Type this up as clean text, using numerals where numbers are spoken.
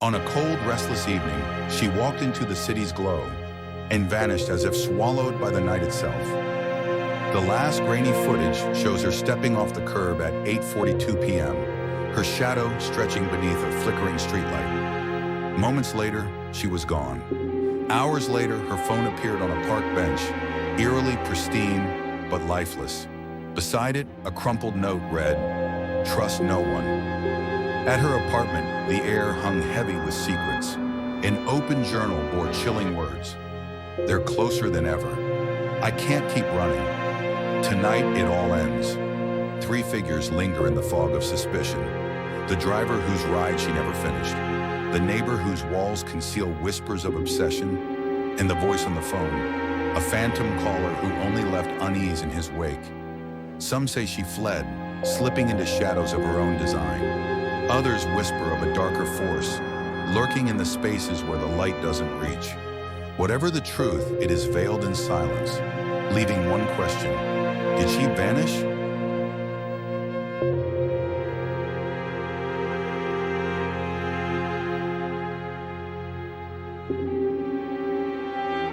On a cold, restless evening, she walked into the city's glow and vanished as if swallowed by the night itself. The last grainy footage shows her stepping off the curb at 8:42 p.m., her shadow stretching beneath a flickering streetlight. Moments later, she was gone. Hours later, her phone appeared on a park bench, eerily pristine but lifeless. Beside it, a crumpled note read, "Trust no one." At her apartment, the air hung heavy with secrets. An open journal bore chilling words. "They're closer than ever. I can't keep running. Tonight it all ends." Three figures linger in the fog of suspicion. The driver whose ride she never finished, the neighbor whose walls conceal whispers of obsession, and the voice on the phone, a phantom caller who only left unease in his wake. Some say she fled, slipping into shadows of her own design. Others whisper of a darker force, lurking in the spaces where the light doesn't reach. Whatever the truth, it is veiled in silence, leaving one question: did she vanish,